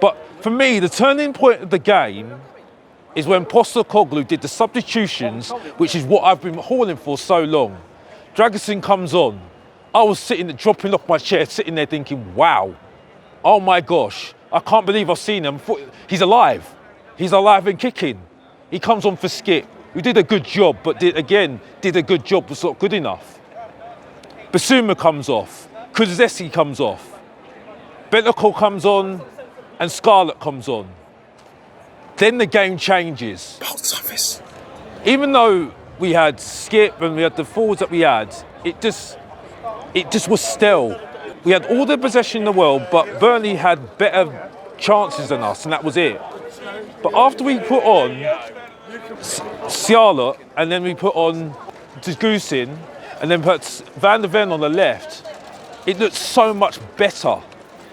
But for me, the turning point of the game is when Postecoglou did the substitutions, which is what I've been hauling for so long. Dragusin comes on. I was sitting there, dropping off my chair, sitting there thinking, wow, oh my gosh, I can't believe I've seen him. He's alive. He's alive and kicking. He comes on for Skip, who did a good job, but did a good job, was not good enough. Basuma comes off. Kulusevski comes off. Bentancur comes on, and Scarlett comes on. Then the game changes. Box office. Even though we had Skip and we had the forwards that we had, it just was still. We had all the possession in the world, but Burnley had better chances than us, and that was it. But after we put on Scarlett, and then we put on Dragusin, and then put Van der Ven on the left, it looked so much better.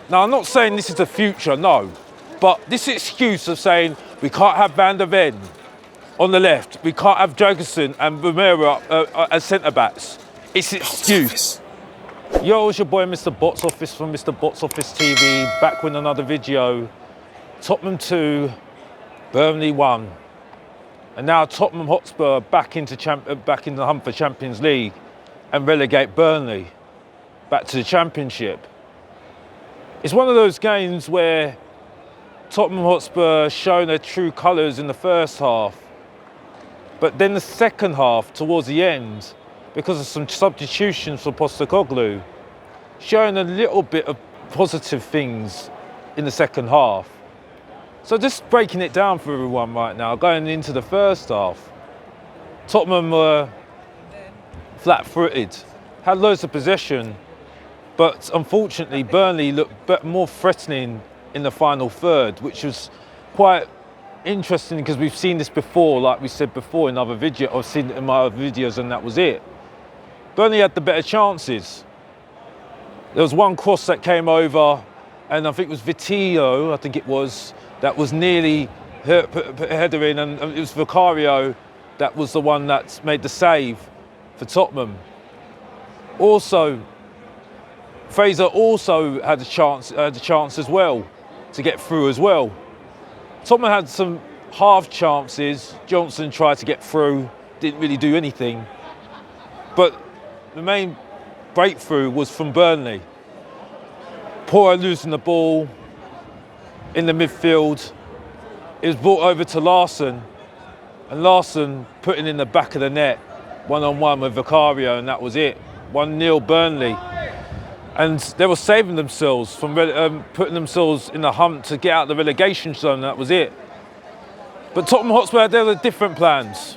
Now, I'm not saying this is the future, no. But this excuse of saying we can't have Van der Ven on the left, we can't have Dragusin and Romero as centre-backs, it's an excuse. Yo, it's your boy Mr. Bots Office from Mr. Bots Office TV, back with another video. Tottenham 2, Burnley 1. And now Tottenham Hotspur back in the hunt for Champions League and relegate Burnley back to the Championship. It's one of those games where Tottenham Hotspur shown their true colours in the first half, but then the second half, towards the end, because of some substitutions for Postecoglou, showing a little bit of positive things in the second half. So just breaking it down for everyone right now, going into the first half, Tottenham were flat-footed, had loads of possession, but unfortunately Burnley looked more threatening in the final third, which was quite interesting because we've seen this before, like we said before in other videos, I've seen it in my other videos, and that was it. Burnley had the better chances. There was one cross that came over, and I think it was Vitillo, that was nearly put a header in, and it was Vicario that was the one that made the save for Tottenham. Also, Fraser also had a chance as well to get through as well. Tottenham had some half chances. Johnson tried to get through, didn't really do anything. But the main breakthrough was from Burnley. Porro losing the ball in the midfield. It was brought over to Larsson, and Larsson putting in the back of the net, one-on-one with Vicario, and that was it. 1-0 Burnley. And they were saving themselves from putting themselves in the hunt to get out of the relegation zone, and that was it. But Tottenham Hotspur had their different plans.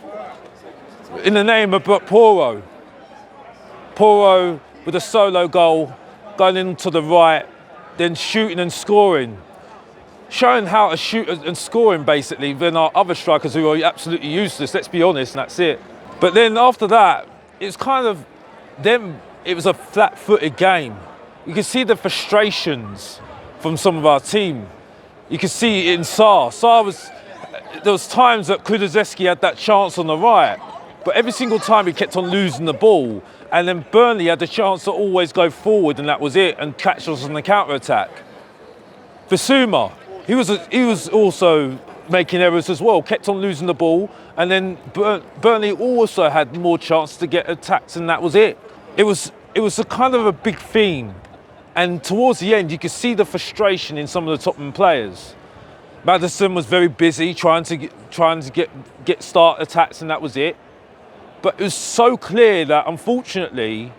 In the name of Porro. Porro with a solo goal, going into the right, then shooting and scoring. Showing how to shoot and scoring, basically, than our other strikers who are absolutely useless, let's be honest, and that's it. But then after that, it's kind of it was a flat-footed game. You could see the frustrations from some of our team. You could see it in Sarr. There was times that Kulusevski had that chance on the right, but every single time he kept on losing the ball, and then Burnley had the chance to always go forward, and that was it, and catch us on the counter-attack. Basuma, he was also making errors as well, kept on losing the ball, and then Burnley also had more chance to get attacked, and that was it. It was a kind of a big theme, and towards the end you could see the frustration in some of the Tottenham players. Maddison was very busy trying to get start attacks, and that was it. But it was so clear that unfortunately,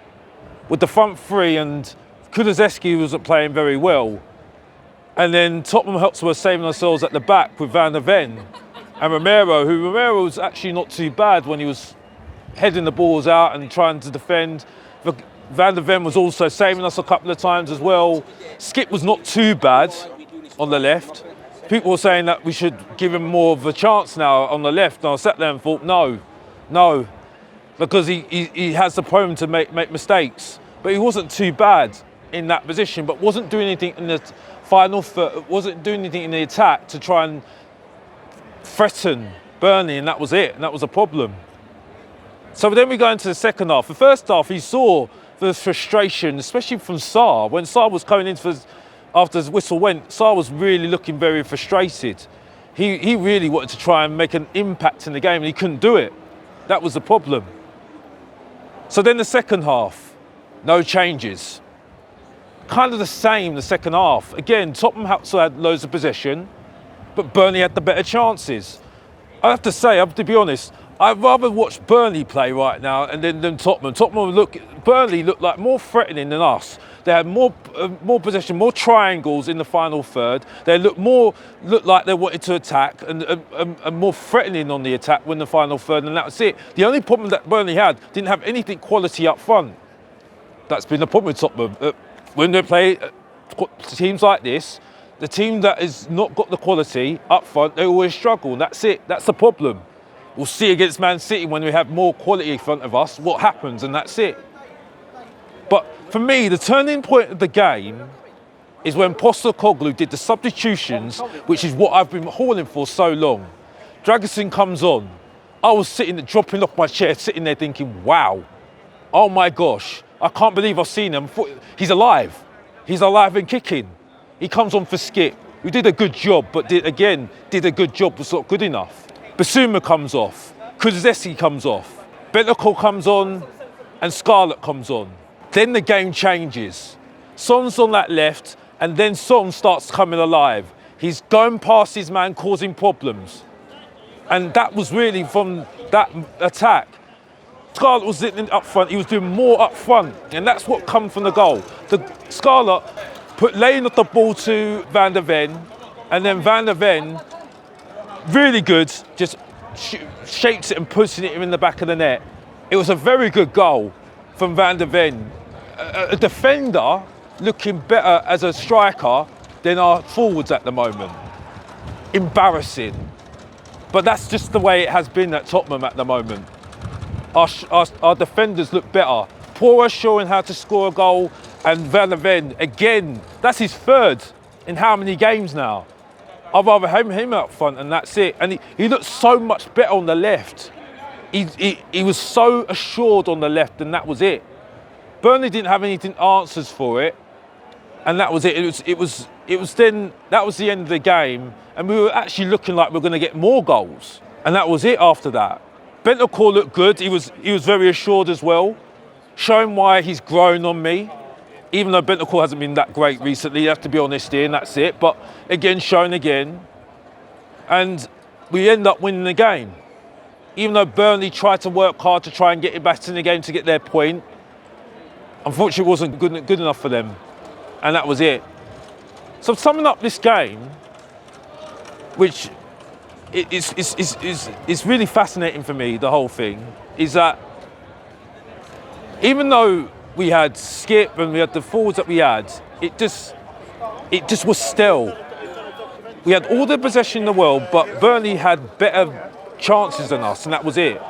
with the front three, and Kulusevski wasn't playing very well, and then Tottenham Hotspur were saving themselves at the back with Van der Ven and Romero was actually not too bad when he was heading the balls out and trying to defend. Van der Ven was also saving us a couple of times as well. Skip was not too bad on the left. People were saying that we should give him more of a chance now on the left. And I sat there and thought, no, because he has the problem to make mistakes. But he wasn't too bad in that position, but wasn't doing anything in the final third, wasn't doing anything in the attack to try and threaten Burnley, and that was it, and that was a problem. So then we go into the second half. The first half, he saw the frustration, especially from Sarr, when Sarr was coming in after the whistle went, Sarr was really looking very frustrated. He really wanted to try and make an impact in the game and he couldn't do it. That was the problem. So then the second half, no changes. Kind of the same the second half. Again, Tottenham Hotspurs had loads of possession, but Burnley had the better chances. I have to be honest, I'd rather watch Burnley play right now and than Tottenham. Burnley looked like more threatening than us. They had more possession, more triangles in the final third. They looked like they wanted to attack and more threatening on the attack when the final third, and that was it. The only problem that Burnley had, didn't have anything quality up front. That's been the problem with Tottenham. When they play teams like this, the team that has not got the quality up front, they always struggle, and that's it. That's the problem. We'll see against Man City when we have more quality in front of us, what happens, and that's it. But for me, the turning point of the game is when Postecoglou did the substitutions, which is what I've been hauling for so long. Dragusin comes on. I was dropping off my chair, sitting there thinking, wow, oh my gosh, I can't believe I've seen him. He's alive. He's alive and kicking. He comes on for Skip, who did a good job, but did a good job, was not good enough. Basuma comes off. Kulusevski comes off. Bentancur comes on, and Scarlett comes on. Then the game changes. Son's on that left, and then Son starts coming alive. He's going past his man, causing problems. And that was really from that attack. Scarlett was sitting up front, he was doing more up front, and that's what come from the goal. Scarlett laying off the ball to Van der Ven, and then Van der Ven, really good, just shapes it and puts it in the back of the net. It was a very good goal from Van der Ven. A defender looking better as a striker than our forwards at the moment. Embarrassing. But that's just the way it has been at Tottenham at the moment. Our defenders look better. Pora showing how to score a goal, and Van der Ven, again, that's his third in how many games now? I'd rather have him up front, and that's it. And he looked so much better on the left. He was so assured on the left, and that was it. Burnley didn't have anything answers for it, and that was it. It was then, that was the end of the game, and we were actually looking like we were going to get more goals, and that was it after that. Bentancur looked good. He was very assured as well, showing why he's grown on me. Even though Bentancur hasn't been that great recently, you have to be honest here, and that's it. But again, showing again. And we end up winning the game. Even though Burnley tried to work hard to try and get it back in the game to get their point, unfortunately it wasn't good enough for them. And that was it. So summing up this game, which is really fascinating for me, the whole thing, is that even though we had Skip and we had the forwards that we had, it just was still. We had all the possession in the world, but Burnley had better chances than us, and that was it.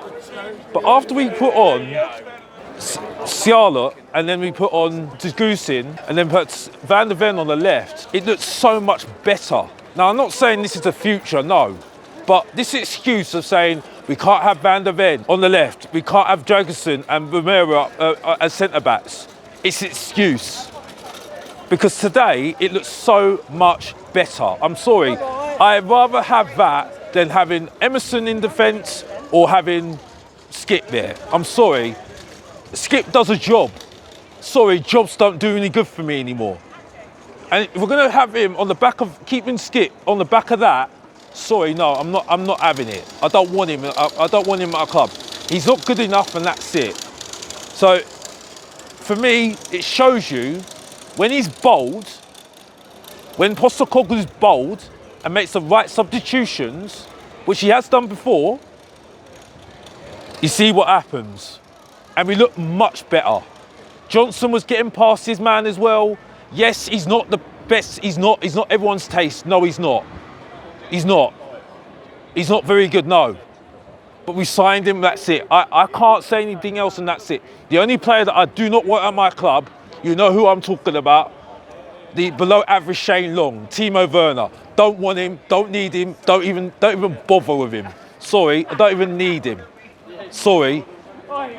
But after we put on Scarlett, and then we put on Dragusin, and then put Van der Ven on the left, it looked so much better. Now, I'm not saying this is the future, no. But this excuse of saying we can't have Van der Ven on the left, we can't have Dragusin and Romero as centre-backs, it's an excuse. Because today, it looks so much better. I'm sorry, I'd rather have that than having Emerson in defence or having Skip there. I'm sorry, Skip does a job. Sorry, jobs don't do any good for me anymore. And if we're going to have him on the back of, keeping Skip on the back of that, sorry, no, I'm not having it. I don't want him. I don't want him at our club. He's not good enough, and that's it. So, for me, it shows you when he's bold, when Postecoglou's bold and makes the right substitutions, which he has done before, you see what happens, and we look much better. Johnson was getting past his man as well. Yes, he's not the best. He's not everyone's taste. No, he's not. He's not. He's not very good, no. But we signed him, that's it. I can't say anything else, and that's it. The only player that I do not want at my club, you know who I'm talking about, the below average Shane Long, Timo Werner. Don't want him, don't need him, don't even bother with him. Sorry, I don't even need him. Sorry,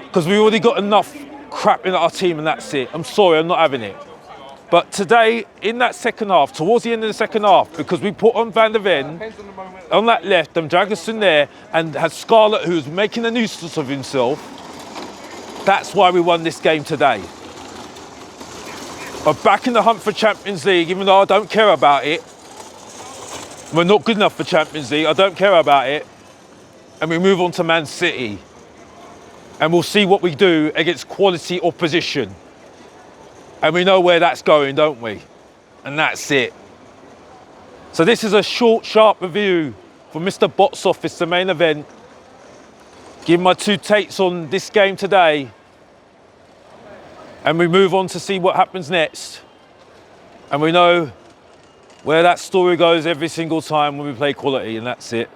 because we already got enough crap in our team, and that's it. I'm sorry, I'm not having it. But today, in that second half, towards the end of the second half, because we put on Van der Ven on that left and Dragusin there, and had Scarlett, who was making a nuisance of himself, that's why we won this game today. We're back in the hunt for Champions League, even though I don't care about it. We're not good enough for Champions League, I don't care about it. And we move on to Man City. And we'll see what we do against quality opposition. And we know where that's going, don't we? And that's it. So this is a short, sharp review from Mr. Box Office, the main event. Give my 2 takes on this game today. And we move on to see what happens next. And we know where that story goes every single time when we play quality, and that's it.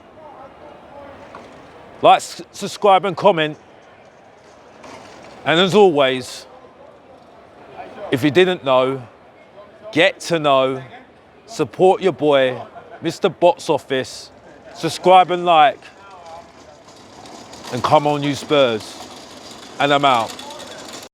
Like, subscribe and comment. And as always, if you didn't know, get to know, support your boy, Mr. Box Office, subscribe and like, and come on you Spurs. And I'm out.